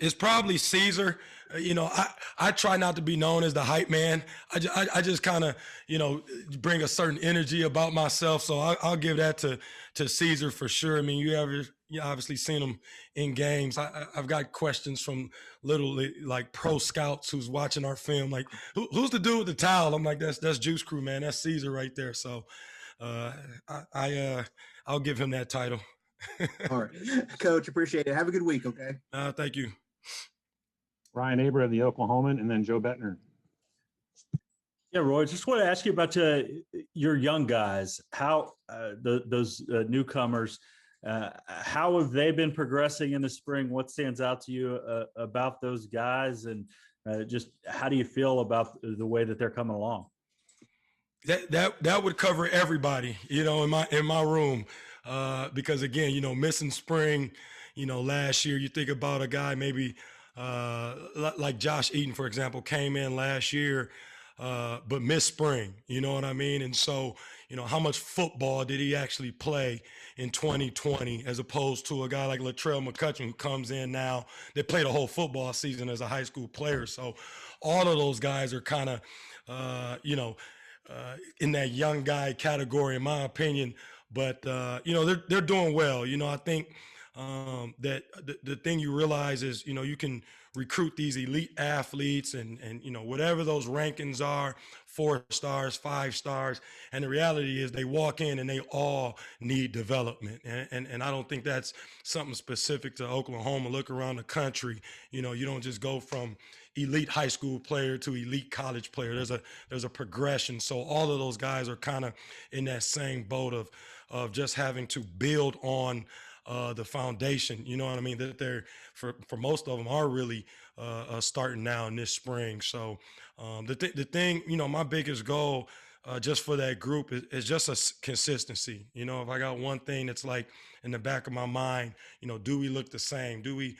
It's probably Caesar. I try not to be known as the hype man. I just kind of, bring a certain energy about myself. So I'll give that to Caesar for sure. I mean, you obviously seen him in games. I've got questions from literally like pro scouts who's watching our film. Like, who's the dude with the towel? I'm like, that's Juice Crew, man. That's Caesar right there. So uh, I'll give him that title. All right, Coach, appreciate it. Have a good week, okay? Thank you. Ryan Aber of the Oklahoman, and then Joe Bettner. Yeah, Roy, just want to ask you about your young guys. How those newcomers, how have they been progressing in the spring? What stands out to you about those guys, and just how do you feel about the way that they're coming along? That would cover everybody, in my room, because again, missing spring, last year. You think about a guy maybe like Josh Eaton, for example, came in last year, but missed spring. You know what I mean? And so, how much football did he actually play in 2020 as opposed to a guy like Latrell McCutcheon who comes in now that played a whole football season as a high school player? So all of those guys are kind of, in that young guy category, in my opinion. But they're doing well. I think that the thing you realize is, you can recruit these elite athletes and whatever those rankings are, 4 stars, 5 stars. And the reality is they walk in and they all need development. And I don't think that's something specific to Oklahoma. Look around the country, you don't just go from elite high school player to elite college player. There's a progression. So all of those guys are kind of in that same boat of just having to build on the foundation, you know what I mean, that they're for most of them are really starting now in this spring. So the thing, my biggest goal just for that group is just a consistency. If I got one thing that's like in the back of my mind, do we look the same? Do we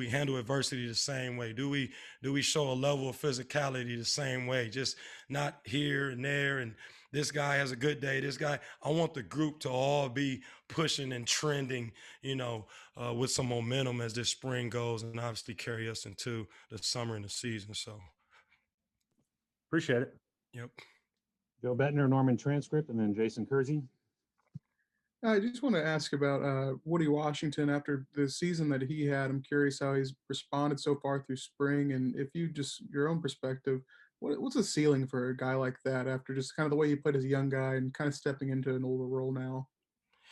handle adversity the same way? Do we show a level of physicality the same way? Just not here and there and this guy has a good day. This guy, I want the group to all be pushing and trending, with some momentum as this spring goes, and obviously carry us into the summer and the season. So, appreciate it. Yep. Joe Bettner, Norman Transcript, and then Jason Kersey. I just want to ask about Woody Washington after the season that he had. I'm curious how he's responded so far through spring, and if you just your own perspective, what's the ceiling for a guy like that after just kind of the way he played as a young guy and kind of stepping into an older role now?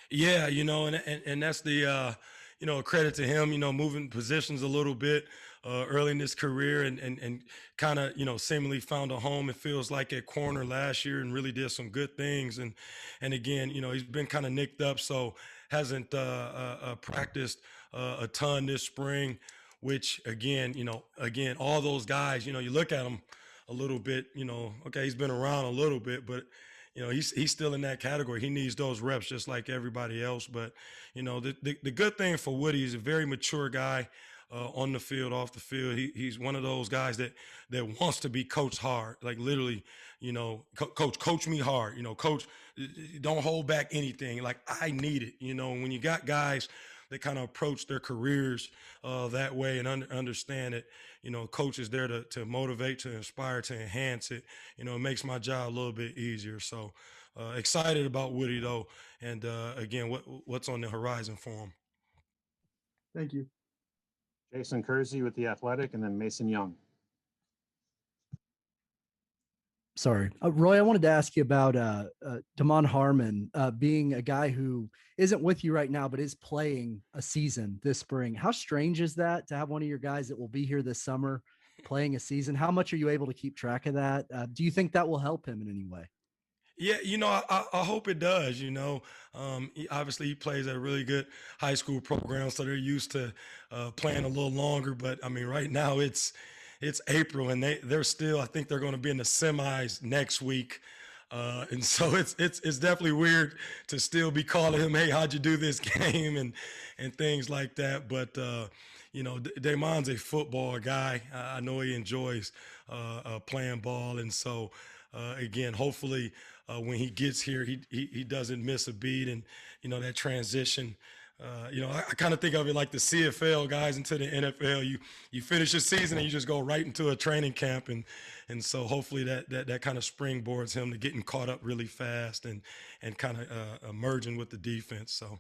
Yeah, and that's the credit to him, moving positions a little bit early in his career and kind of, seemingly found a home, it feels like, at corner last year and really did some good things. And again, he's been kind of nicked up, so hasn't practiced a ton this spring, which again, all those guys, you look at them a little bit, okay, he's been around a little bit, but he's still in that category. He needs those reps just like everybody else. But, the good thing for Woody, he's a very mature guy on the field, off the field. He's one of those guys that wants to be coached hard, like literally, coach me hard, coach, don't hold back anything. Like, I need it. When you got guys that kind of approach their careers that way and understand it, coach is there to motivate, to inspire, to enhance it. It makes my job a little bit easier. So excited about Woody, though, and again, what's on the horizon for him. Thank you. Jason Kersey with The Athletic, and then Mason Young. Sorry, Roy, I wanted to ask you about Damon Harmon being a guy who isn't with you right now, but is playing a season this spring. How strange is that to have one of your guys that will be here this summer playing a season? How much are you able to keep track of that? Do you think that will help him in any way? Yeah, I hope it does. Obviously he plays at a really good high school program, so they're used to playing a little longer. But I mean, right now it's April, and they're still, I think they're going to be in the semis next week. And so it's definitely weird to still be calling him, hey, how'd you do this game and things like that. But, Damon's a football guy. I know he enjoys playing ball. And so, again, hopefully when he gets here, he doesn't miss a beat. And, that transition I kind of think of it like the CFL guys into the NFL. You finish your season and you just go right into a training camp, and so hopefully that kind of springboards him to getting caught up really fast and kind of emerging with the defense. So,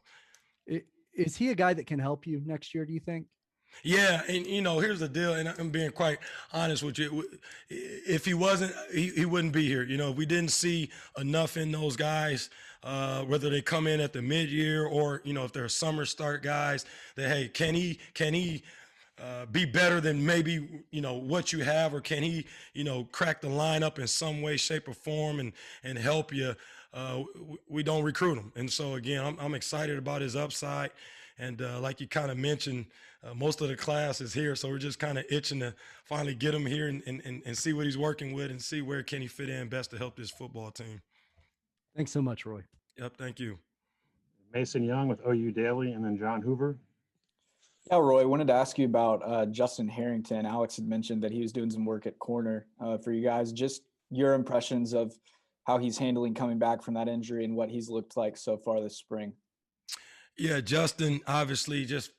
Is he a guy that can help you next year, do you think? yeah, and here's the deal, and I'm being quite honest with you. If he wasn't, he wouldn't be here. If we didn't see enough in those guys, whether they come in at the mid-year or if they're summer start guys, that hey, can he be better than maybe what you have, or can he crack the lineup in some way, shape, or form and help you? We don't recruit him, and so again, I'm excited about his upside, and like you kind of mentioned. Most of the class is here, so we're just kind of itching to finally get him here and see what he's working with and see where can he fit in best to help this football team. Thanks so much, Roy. Yep, thank you. Mason Young with OU Daily, and then John Hoover. Yeah, Roy, I wanted to ask you about Justin Harrington. Alex had mentioned that he was doing some work at corner for you guys. Just your impressions of how he's handling coming back from that injury and what he's looked like so far this spring. Yeah, Justin, obviously just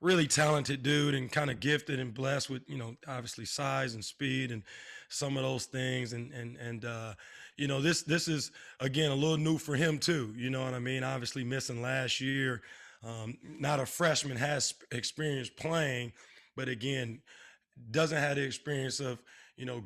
really talented dude and kind of gifted and blessed with, obviously size and speed and some of those things. This is, again, a little new for him too. You know what I mean? Obviously missing last year. Not a freshman, has experience playing, but again, doesn't have the experience of,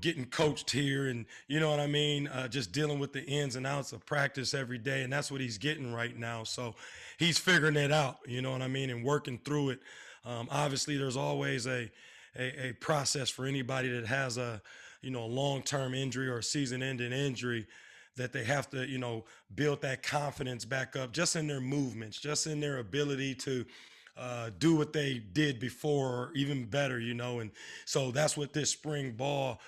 getting coached here and, you know what I mean? Just dealing with the ins and outs of practice every day. And that's what he's getting right now. So he's figuring it out, you know what I mean? And working through it. Obviously there's always a process for anybody that has a long-term injury or a season-ending injury, that they have to, build that confidence back up just in their movements, just in their ability to do what they did before, or even better, and so that's what this spring ball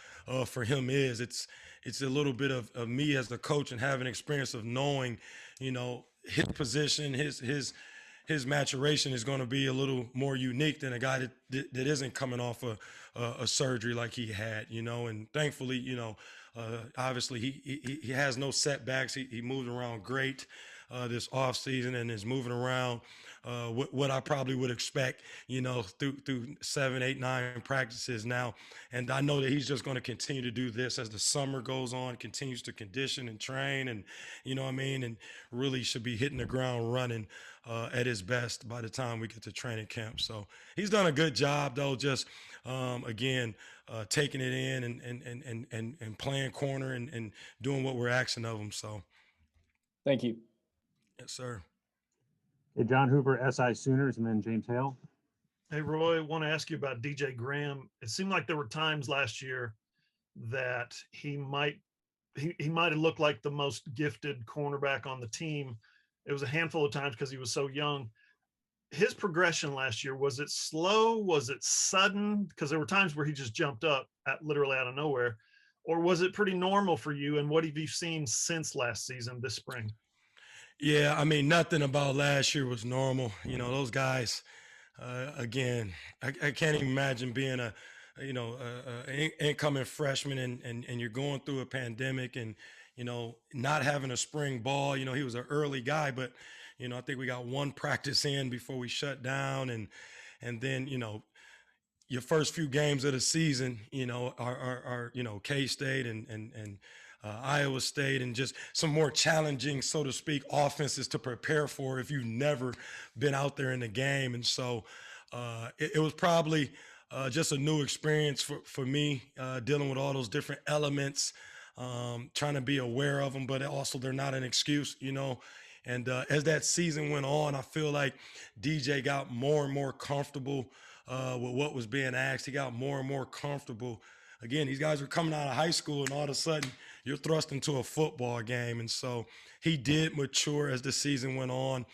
for him is. It's a little bit of me as the coach and having experience of knowing, his position, his maturation is going to be a little more unique than a guy that isn't coming off a surgery like he had, and thankfully, obviously he has no setbacks. He moved around great this off season and is moving around what I probably would expect, through 7, 8, 9 practices now. And I know that he's just going to continue to do this as the summer goes on, continues to condition and train, and and really should be hitting the ground running at his best by the time we get to training camp. So he's done a good job though, just again, taking it in and playing corner and doing what we're asking of him. So Thank you. yes, sir. Hey, John Hoover, SI Sooners, and then James Hale. Hey, Roy, I want to ask you about DJ Graham. It seemed like there were times last year that he might have looked like the most gifted cornerback on the team. It was a handful of times because he was so young. His progression last year, was it slow? Was it sudden? Because there were times where he just jumped up literally out of nowhere. Or was it pretty normal for you? And what have you seen since last season, this spring? Yeah, I mean, nothing about last year was normal. Those guys, again, I can't even imagine being a incoming freshman and you're going through a pandemic and, not having a spring ball. He was an early guy, but, I think we got one practice in before we shut down. And then, your first few games of the season, are K-State and Iowa State, and just some more challenging, so to speak, offenses to prepare for if you've never been out there in the game. And so it was probably just a new experience for me, dealing with all those different elements, trying to be aware of them, but also they're not an excuse, And as that season went on, I feel like DJ got more and more comfortable with what was being asked. He got more and more comfortable. Again, these guys were coming out of high school and all of a sudden you're thrust into a football game. And so he did mature as the season went on.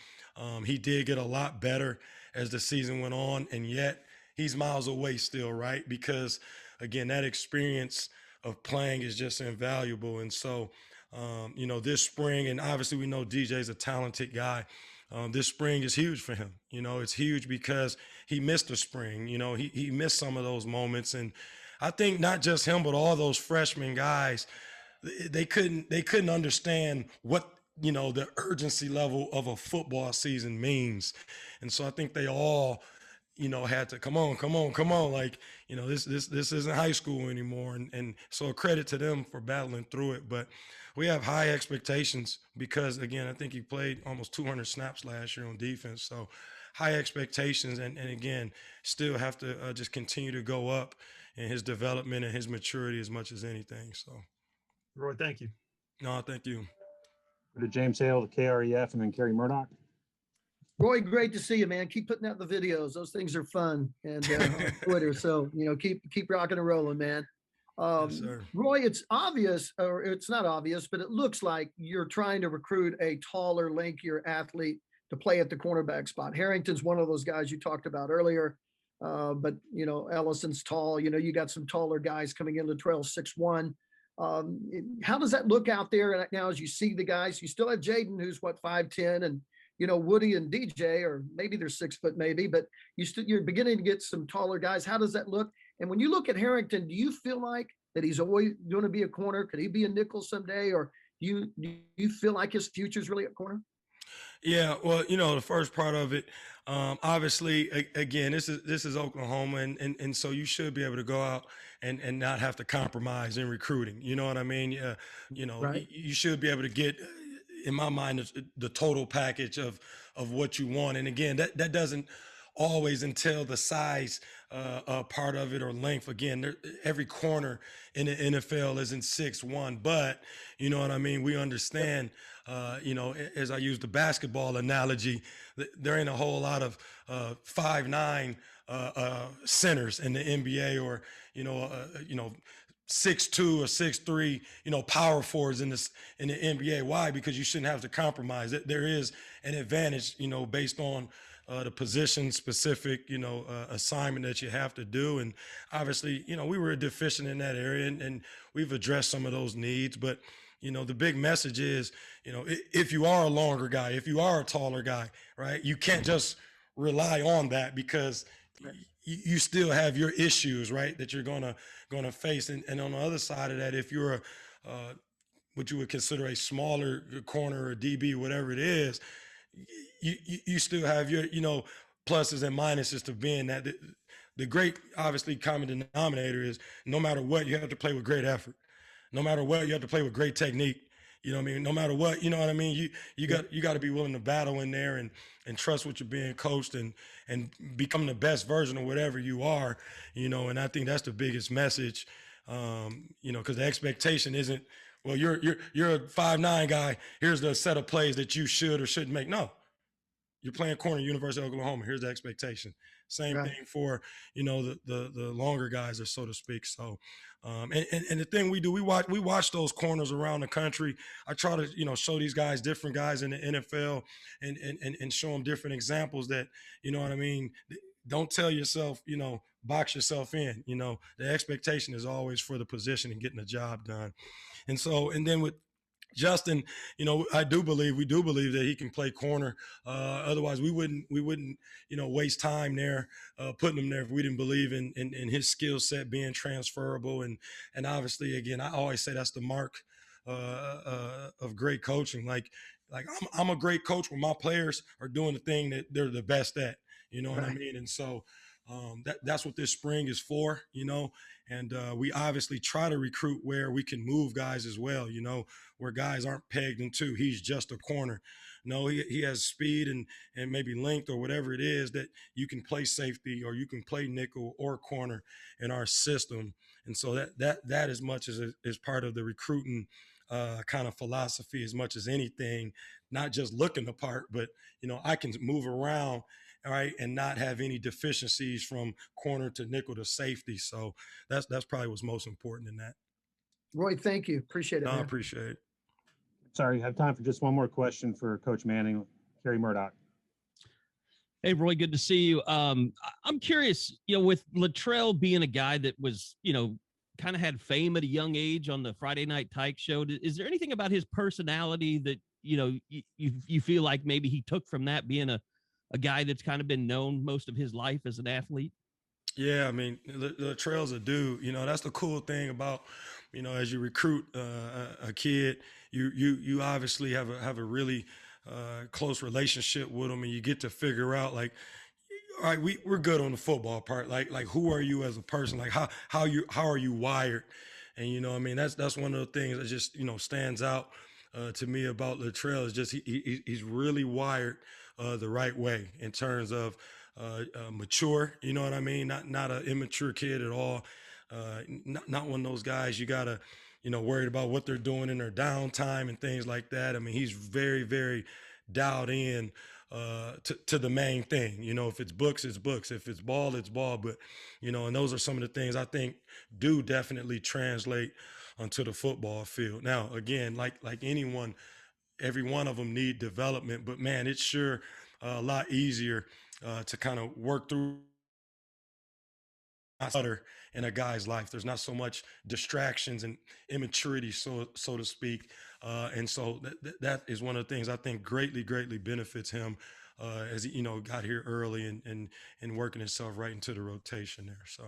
He did get a lot better as the season went on, and yet he's miles away still, right? Because again, that experience of playing is just invaluable. And so, this spring, and obviously we know DJ's a talented guy. This spring is huge for him. It's huge because he missed a spring. He missed some of those moments. And I think not just him, but all those freshman guys, they couldn't understand what the urgency level of a football season means. And so I think they all, had to come on. Like, this isn't high school anymore. And so a credit to them for battling through it. But we have high expectations because, again, I think he played almost 200 snaps last year on defense. So high expectations. And again, still have to just continue to go up in his development and his maturity as much as anything. So, Roy, thank you. no, thank you. To James Hale, the KREF, and then Kerry Murdoch. Roy, great to see you, man. Keep putting out the videos. Those things are fun, and on Twitter. So keep rocking and rolling, man. Yes, sir. Roy, it's obvious, or it's not obvious, but it looks like you're trying to recruit a taller, lankier athlete to play at the cornerback spot. Harrington's one of those guys you talked about earlier, but Ellison's tall. You got some taller guys coming in. Latrell 6'1". How does that look out there right now as you see the guys? You still have Jaden, who's 5'10", and Woody and DJ, or maybe they're 6 foot, maybe, but you're beginning to get some taller guys. How does that look? And when you look at Harrington, do you feel like that he's always going to be a corner? Could he be a nickel someday? Or do you feel like his future is really at corner? Yeah, well, the first part of it, obviously, again, this is Oklahoma, and so you should be able to go out and not have to compromise in recruiting. You know what I mean? Right. You should be able to get, in my mind, the total package of what you want. And again, that doesn't always entail the size part of it or length. Again, every corner in the NFL isn't 6'1", but you know what I mean? We understand, as I use the basketball analogy, there ain't a whole lot of 5'9" centers in the NBA, or 6'2" or 6'3", power forwards in the NBA. Why? Because you shouldn't have to compromise. There is an advantage, based on the position specific, assignment that you have to do. And obviously, we were deficient in that area, and we've addressed some of those needs. But, the big message is, if you are a longer guy, if you are a taller guy, right, you can't just rely on that, because you still have your issues, right, that you're gonna face. And on the other side of that, if you're what you would consider a smaller corner or DB, whatever it is, you still have your pluses and minuses to being that. The great, obviously, common denominator is, no matter what, you have to play with great effort. No matter what, you have to play with great technique. You know what I mean? No matter what, you know what I mean? You got to be willing to battle in there and trust what you're being coached, and become the best version of whatever you are, and I think that's the biggest message, because the expectation isn't, well, you're a 5'9" guy, here's the set of plays that you should or shouldn't make. No. You're playing corner, University of Oklahoma. Here's the expectation. Same Right. thing for, the longer guys, or so to speak. So, and the thing we do, we watch those corners around the country. I try to, show these guys, different guys in the NFL, and show them different examples that, you know what I mean? Don't tell yourself, box yourself in. The expectation is always for the position and getting the job done. And so, and then with Justin, we do believe that he can play corner. Otherwise, we wouldn't, waste time there, putting him there if we didn't believe in his skill set being transferable. And obviously, again, I always say that's the mark of great coaching. Like I'm a great coach when my players are doing the thing that they're the best at. You know what I mean? And so that's what this spring is for. And we obviously try to recruit where we can move guys as well, where guys aren't pegged into, he's just a corner. No, he has speed and maybe length or whatever it is that you can play safety, or you can play nickel or corner in our system. And so that as much as is part of the recruiting kind of philosophy, as much as anything, not just looking the part, but, I can move around, all right, and not have any deficiencies from corner to nickel to safety. So that's probably what's most important in that. Roy, thank you. Appreciate it. No, I Man. appreciate it. Sorry, I have time for just one more question for Coach Manning. Kerry Murdoch. Hey, Roy, good to see you. I'm curious, with Latrell being a guy that was, kind of had fame at a young age on the Friday Night Tyke show, is there anything about his personality that, you feel like maybe he took from that, being a guy that's kind of been known most of his life as an athlete? Yeah, I mean, Latrell's a dude. You know, that's the cool thing about, you know, as you recruit a kid, you obviously have a really close relationship with him, and you get to figure out like, all right, we're good on the football part. Like who are you as a person? Like how are you wired? And you know, I mean, that's one of the things that just stands out to me about Latrell is just he's really wired the right way in terms of mature. You know what I mean? Not an immature kid at all. Not one of those guys you gotta worried about what they're doing in their downtime and things like that. I mean, he's very very dialed in to the main thing. You know, if it's books, it's books. If it's ball, it's ball. But, and those are some of the things I think do definitely translate onto the football field. Now, again, like anyone, every one of them need development. But man, it's sure a lot easier to kind of work through clutter in a guy's life. There's not so much distractions and immaturity, so to speak, and so that is one of the things I think greatly benefits him as he got here early and working himself right into the rotation there. So.